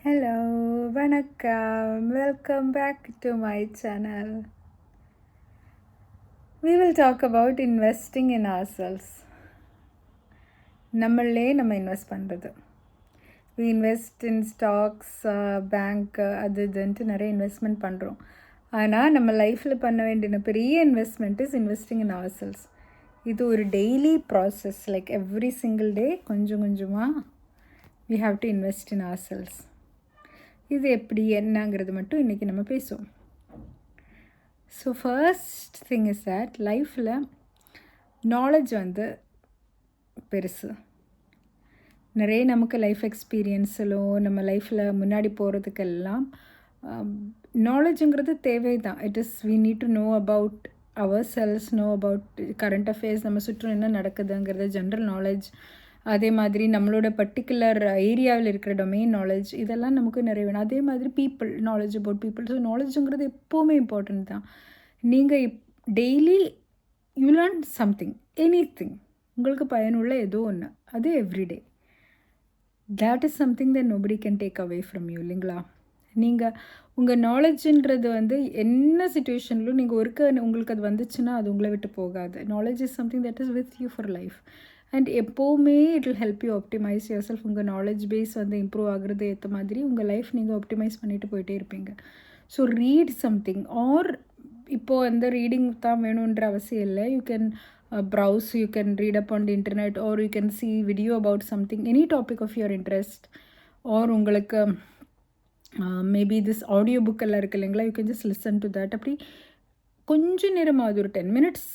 Hello, vanakkam. Welcome back to my channel. We will talk about investing in ourselves. நம்மளே நம்ம invest பண்ணுறது. We invest in stocks, bank அது இதுன்ட்டு நிறைய investment பண்ணுறோம். ஆனால் நம்ம லைஃப்பில் பண்ண வேண்டிய பெரிய investment is investing in ourselves. இது ஒரு daily process. Like every single day கொஞ்சம் கொஞ்சமாக we have to invest in ourselves. இது எப்படி என்னங்கிறது மட்டும் இன்றைக்கி நம்ம பேசுவோம். So first thing is that லைஃப்பில் நாலேஜ் பெருசு. நிறைய நமக்கு லைஃப் எக்ஸ்பீரியன்ஸிலோ நம்ம லைஃப்பில் முன்னாடி போகிறதுக்கெல்லாம் நாலேஜுங்கிறது தேவை தான். It is we need to know about ourselves, know about current affairs, நம்ம சுற்றும் என்ன நடக்குதுங்கிறது ஜென்ரல் நாலேஜ். அதே மாதிரி நம்மளோட பர்டிகுலர் ஏரியாவில் இருக்கிற டொமைன் நாலேஜ், இதெல்லாம் நமக்கு நிறைய வேணும். அதே மாதிரி people, knowledge about people. So நாலேஜுங்கிறது எப்போவுமே இம்பார்ட்டன்ட் தான். நீங்கள் daily you learn something, anything, உங்களுக்கு பயனுள்ள ஏதோ ஒன்று, அது every day. That is something that nobody can take away from you, இல்லைங்களா? நீங்கள் உங்கள் நாலேஜுன்றது என்ன சுச்சுவேஷன்லும் நீங்கள் உங்களுக்கு அது வந்துச்சுன்னா அது உங்களை விட்டு போகாது. Knowledge is something that is with you for life. And எப்போவுமே it will help you optimise yourself. உங்கள் நாலேஜ் பேஸ் இம்ப்ரூவ் ஆகிறது ஏற்ற மாதிரி உங்கள் லைஃப் நீங்கள் ஆப்டிமைஸ் பண்ணிட்டு போயிட்டே இருப்பீங்க. ஸோ ரீட் சம்திங், ஆர் இப்போது ரீடிங் தான் வேணுன்ற அவசியம் இல்லை. You can browse, you can read up on the internet, or you can see video about something, any topic of your interest, or உங்களுக்கு மேபி திஸ் ஆடியோ புக் எல்லாம் இருக்குது இல்லைங்களா, you can just listen to that. அப்படி கொஞ்சம் நேரமாகுது, ஒரு 10 minutes,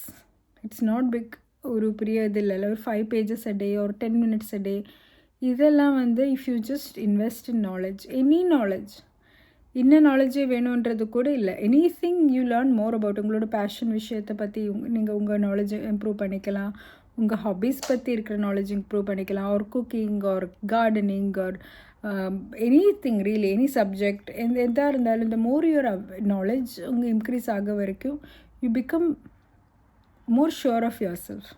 it's not big, ஒரு பெரிய இது இல்லை, ஒரு 5 pages a day or 10 minutes a day. இதெல்லாம் if you just invest in knowledge, any knowledge, என்ன நாலேஜே வேணுன்றது கூட இல்லை, any thing you learn more about. உங்களோட பேஷன் விஷயத்தை பற்றி நீங்கள் உங்கள் நாலேஜை இம்ப்ரூவ் பண்ணிக்கலாம். உங்கள் ஹாபீஸ் பற்றி இருக்கிற நாலேஜ் இம்ப்ரூவ் பண்ணிக்கலாம். Or cooking, or gardening, or anything, really any subject, எதாக இருந்தாலும் இந்த மோர் யுவர் நாலேஜ் உங்கள் இன்க்ரீஸ் ஆக வரைக்கும் you become more sure of yourself.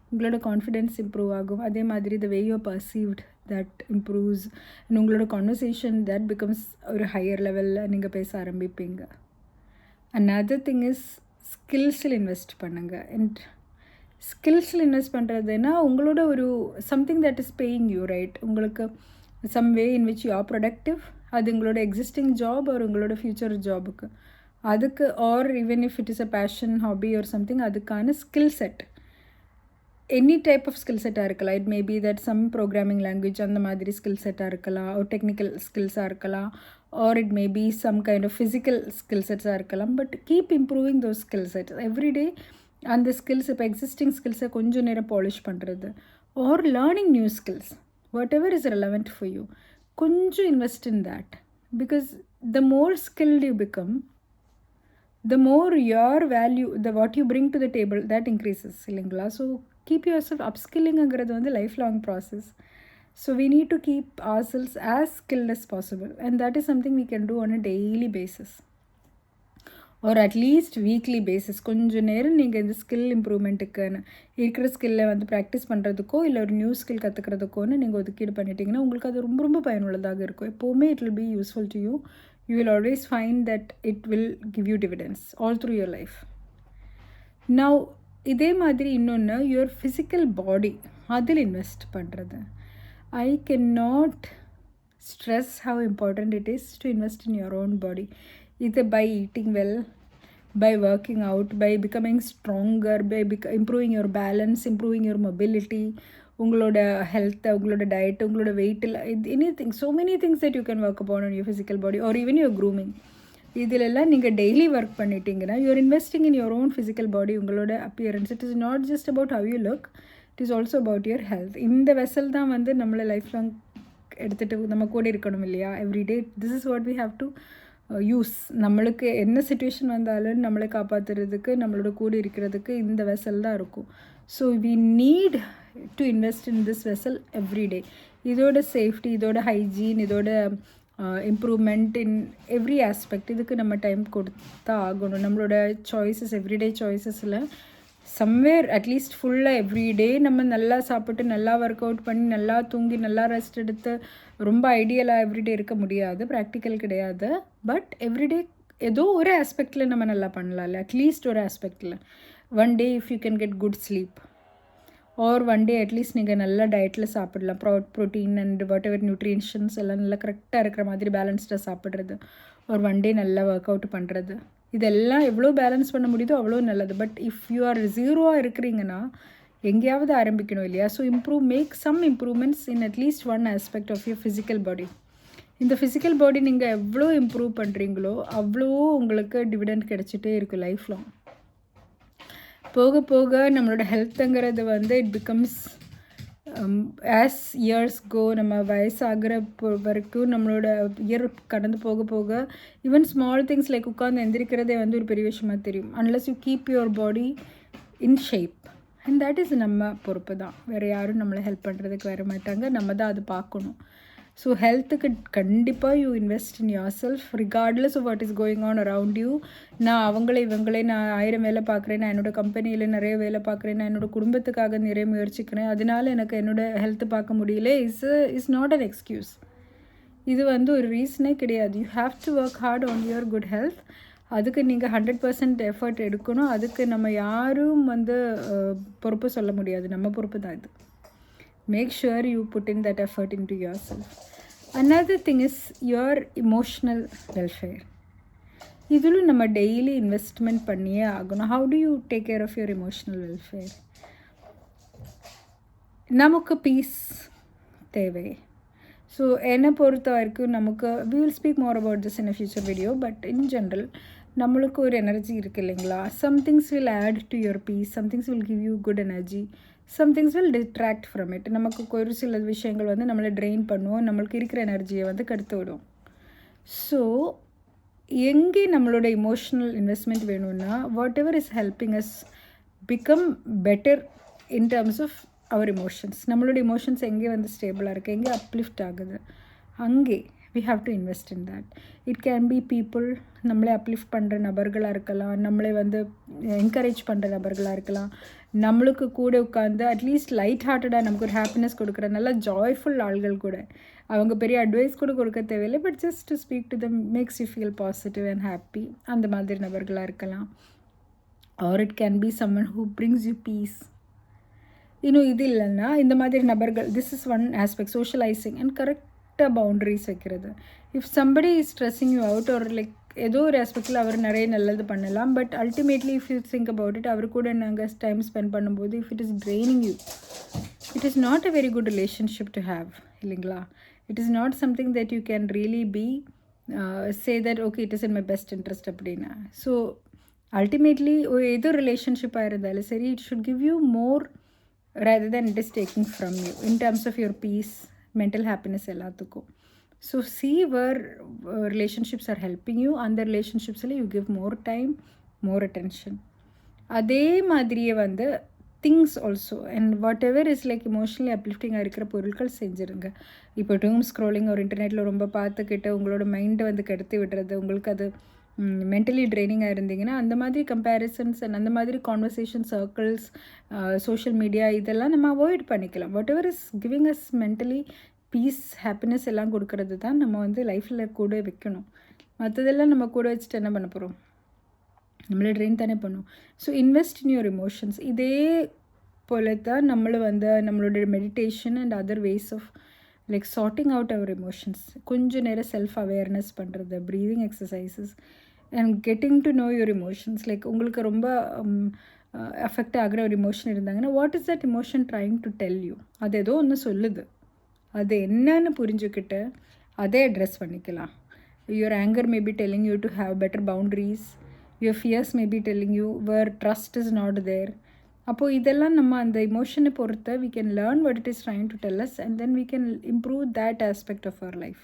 உங்களோட கான்ஃபிடென்ஸ் இம்ப்ரூவ் ஆகும். அதே மாதிரி the way you perceived that improves. And உங்களோட கான்வர்சேஷன் தட் பிகம்ஸ் ஒரு ஹையர் லெவலில் நீங்கள் பேச ஆரம்பிப்பீங்க. அனதர் திங் இஸ் ஸ்கில்ஸில் இன்வெஸ்ட் பண்ணுங்கள். அண்ட் ஸ்கில்ஸில் இன்வெஸ்ட் பண்ணுறதுன்னா உங்களோட ஒரு something that is paying you, right? உங்களுக்கு some way in which you are productive. அது உங்களோட எக்ஸிஸ்டிங் ஜாப் ஒரு உங்களோட ஃப்யூச்சர் ஜாபுக்கு, அதுக்கு, or even if it is a passion, hobby or something, அதுக்கான skill set, any type of skill செட்டாக இருக்கலாம். It may be that some programming language அந்த மாதிரி ஸ்கில் செட்டாக இருக்கலாம், ஒரு டெக்னிக்கல் ஸ்கில்ஸாக இருக்கலாம், or it may be some kind of physical skill செட்ஸாக இருக்கலாம். But keep improving those skill sets every day. அந்த ஸ்கில்ஸ், இப்போ எக்ஸிஸ்டிங் ஸ்கில்ஸை கொஞ்சம் நேரம் பாலிஷ் பண்ணுறது, or learning new skills, whatever is relevant for you, கொஞ்சம் invest in that. Because the more skilled you become, the more your value, what you bring to the table, that increases, இல்லைங்களா? So keep yourself upskillingங்கிறது lifelong process. So we need to keep ourselves as skilled as possible, and that is something we can do on a daily basis or at least weekly basis. கொஞ்சம் நேரம் நீங்கள் இந்த skill இம்ப்ரூவ்மெண்ட்டுக்குன்னு இருக்கிற ஸ்கில்லை practice பண்ணுறதுக்கோ இல்லை ஒரு new skill கற்றுக்கிறதுக்கோன்னு நீங்கள் ஒதுக்கீடு பண்ணிட்டீங்கன்னா உங்களுக்கு அது ரொம்ப ரொம்ப பயனுள்ளதாக இருக்கும். எப்போவுமே it will be useful to you. You will always find that it will give you dividends all through your life. Now, இதே மாதிரி இன்னொன்று, your physical body, அதில் இன்வெஸ்ட் பண்ணுறது. I cannot stress how important it is to invest in your own body. Either by eating well, by working out, by becoming stronger, by improving your balance, improving your mobility, உங்களோட ஹெல்த்தை, உங்களோட diet, உங்களோட வெயிட்டில், anything, so many things that you can work upon on your physical body, or even your grooming. இதிலெல்லாம் நீங்கள் daily work பண்ணிட்டீங்கன்னா you're investing in your own physical body. உங்களோட appearance, it is not just about how you look, it is also about your health. இந்த vessel தான் நம்மளை life long எடுத்துகிட்டு நம்ம கூட இருக்கணும், இல்லையா? Every day this is what we have to use. நம்மளுக்கு என்ன சுச்சுவேஷன் வந்தாலும் நம்மளை காப்பாற்றுறதுக்கு, நம்மளோட கூட இருக்கிறதுக்கு இந்த வெசல் தான் இருக்கும். So we need to invest in this vessel every day. இதோட சேஃப்டி, இதோட ஹைஜீன், இதோட இம்ப்ரூவ்மெண்ட் இன் எவ்ரி ஆஸ்பெக்ட், இதுக்கு நம்ம டைம் கொடுத்தா ஆகணும். நம்மளோட சாய்ஸஸ், எவ்ரிடே சாய்ஸஸில் சம்வேர் அட்லீஸ்ட் ஃபுல்லாக எவ்ரிடே நம்ம நல்லா சாப்பிட்டு நல்லா ஒர்க் அவுட் பண்ணி நல்லா தூங்கி நல்லா ரெஸ்ட் எடுத்து ரொம்ப ஐடியலாக எவ்ரிடே இருக்க முடியாது, ப்ராக்டிக்கல் கிடையாது. பட் எவ்ரிடே ஏதோ ஒரு ஆஸ்பெக்டில் நம்ம நல்லா பண்ணலாம்ல, அட்லீஸ்ட் ஒரு ஆஸ்பெக்டில். One day if you can get good sleep, or one day at least நீங்கள் நல்லா டயட்டில் சாப்பிடலாம். Protein and whatever nutritions எல்லாம் நல்லா கரெக்டாக இருக்கிற மாதிரி பேலன்ஸ்டாக சாப்பிட்றது, ஒரு ஒன் டே நல்லா ஒர்க் அவுட் பண்ணுறது, இதெல்லாம் எவ்வளோ பேலன்ஸ் பண்ண முடியுதோ அவ்வளோ நல்லது. பட் இஃப் யூ ஆர் ஜீரோவாக இருக்கிறீங்கன்னா எங்கேயாவது ஆரம்பிக்கணும் இல்லையா? So make some improvements in at least one aspect of your physical body. இந்த ஃபிசிக்கல் பாடி நீங்கள் எவ்வளோ இம்ப்ரூவ் பண்ணுறீங்களோ அவ்வளோ உங்களுக்கு டிவிடெண்ட் கிடச்சிட்டே இருக்குது லைஃப் லாங். போக போக நம்மளோட ஹெல்த்துங்கிறது வந்து இட் பிகம்ஸ் ஆஸ் இயர்ஸ் கோ, நம்ம வயசாகிற வரைக்கும் நம்மளோட இயர் கடந்து போக போக ஈவன் ஸ்மால் திங்ஸ் லைக் உட்காந்து எந்திரிக்கிறதே வந்து ஒரு பெரிய விஷயமாக தெரியும். Unless you keep your body in shape. And that is நம்ம பொறுப்பு தான். வேறு யாரும் நம்மளை ஹெல்ப் பண்ணுறதுக்கு வர மாட்டாங்க, நம்ம தான் அது பார்க்கணும். ஸோ ஹெல்த்துக்கு கண்டிப்பாக you invest in yourself regardless of what is going on around you. நான் இவங்களே நான் 1000 வேலை பார்க்குறேன், நான் என்னோடய கம்பெனியில் நிறைய வேலை பார்க்குறேன், நான் என்னோடய குடும்பத்துக்காக நிறைய முயற்சிக்கிறேன், அதனால எனக்கு என்னோடய ஹெல்த்து பார்க்க முடியல இஸ் நாட் அன் எக்ஸ்கியூஸ். இது வந்து ஒரு ரீசனே கிடையாது. You have to work hard on your good health. அதுக்கு நீங்கள் 100% எஃபர்ட் எடுக்கணும். அதுக்கு நம்ம யாரும் வந்து பொறுப்பு சொல்ல முடியாது, நம்ம பொறுப்பு தான் இது. Make sure you put in that effort into yourself. Another thing is your emotional welfare. இதிலும் நம்ம டெய்லி இன்வெஸ்ட்மெண்ட் பண்ணியே ஆகணும். How do you take care of your emotional welfare? நமக்கு பீஸ் தேவை. ஸோ என்னை பொறுத்த வரைக்கும் நமக்கு we will speak more about this in a future video, but in general நம்மளுக்கு ஒரு எனர்ஜி இருக்குது இல்லைங்களா? some things will add to your peace, some things will give you good energy, some things will detract from it. நமக்கு ஒரு சில விஷயங்கள் வந்து நம்மளை ட்ரெயின் பண்ணுவோம், நம்மளுக்கு இருக்கிற எனர்ஜியை வந்து கெடுத்து விடும். ஸோ எங்கே நம்மளோட இமோஷ்னல் இன்வெஸ்ட்மெண்ட் வேணும்னா whatever is helping us become better in terms of our emotions. நம்மளோட இமோஷன்ஸ் எங்கே வந்து ஸ்டேபிளாக இருக்குது, எங்கே அப்லிஃப்ட் ஆகுது, அங்கே we have to invest in that. It can be people, நம்மளை அப்லிஃப்ட் பண்ணுற நபர்களாக இருக்கலாம், நம்மளை வந்து என்கரேஜ் பண்ணுற நபர்களாக இருக்கலாம், நம்மளுக்கு கூட உட்காந்து அட்லீஸ்ட் லைட் ஹார்ட்டடாக நமக்கு ஒரு ஹாப்பினஸ் கொடுக்குற நல்ல ஜாய்ஃபுல் ஆள்கள் கூட. அவங்க பெரிய அட்வைஸ் கூட கொடுக்க தேவையில்லை, but just to speak to them makes you feel positive and happy. அந்த மாதிரி நபர்களாக இருக்கலாம். Or it can be someone who brings you peace. இன்னும் இது இல்லைன்னா இந்த மாதிரி நபர்கள், this is one aspect, socialising and கரெக்டாக பவுண்டரிஸ் வைக்கிறது. If somebody is stressing you out ஒரு லைக் ஏதோ ஒரு ஆஸ்பெக்டில் அவர் நிறைய நல்லது பண்ணலாம், but ultimately if you think about it, அவர் கூட நாங்கள் டைம் ஸ்பெண்ட் பண்ணும்போது if it is draining you, it is not a very good relationship to have இல்லைங்களா? It is not something that you can really be say that okay it is in my best interest அப்படின்னா. So ultimately ஏதோ ரிலேஷன்ஷிப்பாக இருந்தாலும் சரி, it should give you more rather than it is taking from you in terms of your peace, mental happiness எல்லாத்துக்கும். So see where relationships are helping you, அந்த ரிலேஷன்ஷிப்ஸில் you give more time, more attention. அதே மாதிரியே வந்து things also and whatever is like emotionally அப்லிஃப்டிங்காக இருக்கிற பொருட்கள் செஞ்சுருங்க. இப்போ டூம் scrolling ஒரு இன்டர்நெட்டில் ரொம்ப பார்த்துக்கிட்டு உங்களோட மைண்டை வந்து கெடுத்து விடுறது, உங்களுக்கு அது மென்டலி ட்ரைனிங்காக இருந்தீங்கன்னா அந்த மாதிரி கம்பேரிசன்ஸ் அண்ட் அந்த மாதிரி கான்வர்சேஷன் சர்க்கிள்ஸ், சோஷியல் மீடியா இதெல்லாம் நம்ம அவாய்ட் பண்ணிக்கலாம். Whatever is giving us mentally peace, happiness எல்லாம் கொடுக்கறது தான் நம்ம வந்து லைஃப்பில் கூட வைக்கணும். மற்றதெல்லாம் நம்ம கூட வச்சுட்டு என்ன பண்ண போகிறோம்? நம்மளை ட்ரெயின் தானே பண்ணும். So invest in your emotions. இதே போல தான் நம்மளும் வந்து நம்மளோட meditation and other ways of like charting out our emotions, கொஞ்சம் நேரம் செல்ஃப் அவேர்னஸ் பண்ணுறது, breathing exercises and getting to know your emotions. Like உங்களுக்கு ரொம்ப அஃபெக்ட் ஆகிற ஒரு எமோஷன் இருந்தாங்கன்னா what is that emotion trying to tell you? அது ஏதோ ஒன்று சொல்லுது, அது என்னன்னு புரிஞ்சுக்கிட்டு அதே அட்ரெஸ் பண்ணிக்கலாம். Your anger may be telling you to have better boundaries, your fears may be telling you where trust is not there. அப்போது இதெல்லாம் நம்ம அந்த இமோஷனை பொறுத்த we can learn what it is trying to tell us and then we can improve that aspect of our life.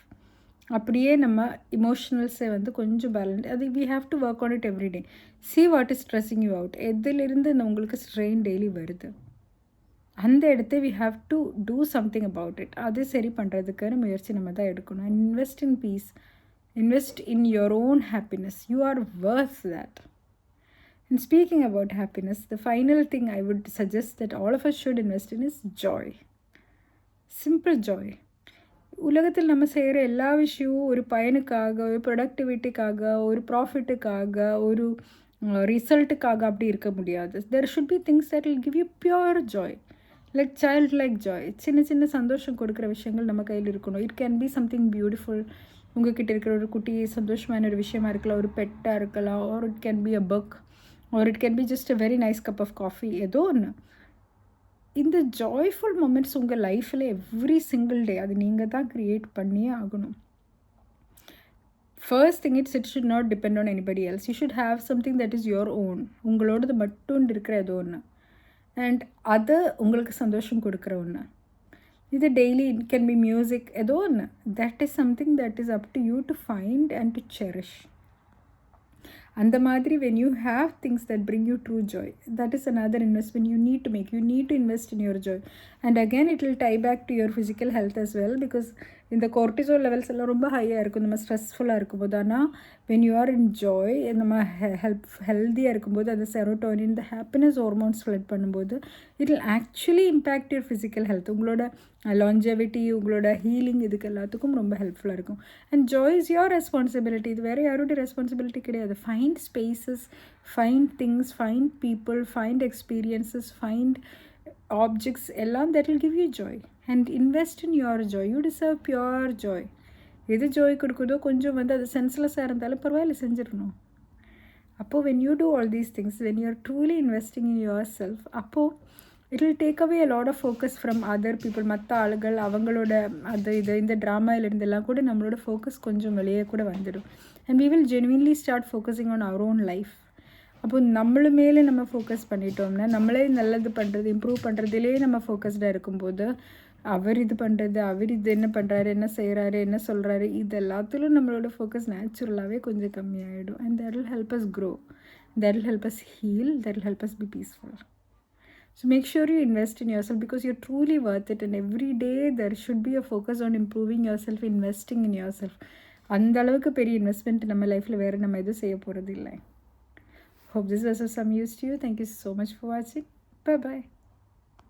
அப்படியே நம்ம இமோஷனல்ஸை வந்து கொஞ்சம் balance, அது we have to work on it every day. See what is stressing you out. எதிலிருந்து உங்களுக்கு strain daily வருது, அந்த இடத்த we have to do something about it. அது சரி பண்ணுறதுக்கான முயற்சி நம்ம தான் எடுக்கணும். Invest in peace, invest in your own happiness. You are worth that. And speaking about happiness, the final thing I would suggest that all of us should invest in is joy. Simple joy. உலகத்தில் நம்ம செய்கிற எல்லா விஷயமும் ஒரு பயனுக்காக, ஒரு ப்ரொடக்டிவிட்டிக்காக, ஒரு ப்ராஃபிட்டுக்காக, ஒரு ரிசல்ட்டுக்காக அப்படி இருக்க முடியாது. There should be things that will give you pure Joy, like child like Joy. சின்ன சின்ன சந்தோஷம் கொடுக்குற விஷயங்கள் நம்ம கையில் இருக்கணும். It can be something beautiful. உங்ககிட்ட இருக்கிற ஒரு குட்டி சந்தோஷமான ஒரு விஷயமா இருக்கலாம், ஒரு பெட்டாக இருக்கலாம், or it can be a book, or it can be just a very nice cup of coffee, ஏதோ ஒன்று. இந்த ஜாய்ஃபுல் மூமெண்ட்ஸ் உங்கள் லைஃப்பில் எவ்ரி சிங்கிள் டே அது நீங்கள் தான் க்ரியேட் பண்ணியே ஆகணும். First thing it should not depend on anybody else. You should have something that is your own. உங்களோடது மட்டும் இருக்கிற ஏதோ ஒன்று, அண்ட் அது உங்களுக்கு சந்தோஷம் கொடுக்குற ஒன்று. இது daily it can B music, ஏதோ ஒன்று. That is something that is up to you to find and to cherish. அந்த மாதிரி when you have things that bring you true joy, that is another investment you need to make. You need to invest in your joy, and again it will tie back to your physical health as well, because இந்த cortisol levels எல்லாம் ரொம்ப ஹையாக இருக்கும் நம்ம ஸ்ட்ரெஸ்ஃபுல்லாக இருக்கும்போது. ஆனால் when you are in joy, நம்ம ஹெல்த்தியாக இருக்கும்போது அந்த செரோட்டோனின், இந்த ஹாப்பினஸ் ஹார்மோன்ஸ் ஃப்ளட் பண்ணும்போது it will actually impact your physical health. உங்களோட லான்ஜெவிட்டி, உங்களோட ஹீலிங், இதுக்கு எல்லாத்துக்கும் ரொம்ப ஹெல்ப்ஃபுல்லாக இருக்கும். And Joy is your responsibility. இது வேறு யாரோட ரெஸ்பான்சிபிலிட்டி கிடையாது. Find spaces, find things, find people, find experiences, find objects எல்லாம் that will give you joy, and invest in your joy. You deserve pure joy. எது ஜாய் கொடுக்குதோ கொஞ்சம் அது சென்ஸ்லெஸ்ஸாக இருந்தாலும் பரவாயில்ல, செஞ்சிடணும். அப்போது when you do all these things, when you are truly investing in yourself, அப்போது it will take away a lot of focus from other people. மற்ற ஆளுகள் அவங்களோட அது இது இந்த ட்ராமாவிலிருந்தெல்லாம் கூட நம்மளோட ஃபோக்கஸ் கொஞ்சம் வெளியே கூட வந்துடும். and we will genuinely start focusing on our own life. அப்போது நம்மளு மேலே நம்ம ஃபோக்கஸ் பண்ணிட்டோம்னா, நம்மளே நல்லது பண்ணுறது, இம்ப்ரூவ் பண்ணுறதுலே நம்ம ஃபோக்கஸ்டாக இருக்கும்போது, அவர் இது பண்ணுறது, அவர் இது என்ன பண்ணுறாரு, என்ன செய்கிறாரு, என்ன சொல்கிறாரு, இது எல்லாத்துலையும் நம்மளோட ஃபோக்கஸ் நேச்சுரலாகவே கொஞ்சம் கம்மியாகிடும். And that will help us grow, that will help us heal, that will help us be peaceful. So make sure you invest in yourself, because you're truly worth it, and every day there should be a focus on improving yourself, investing in yourself. அந்த அளவுக்கு பெரிய investment நம்ம லைஃப்பில் வேறு நம்ம எதுவும் செய்ய போகிறது இல்லை. Hope this was of some use to you. Thank you so much for watching. Bye bye.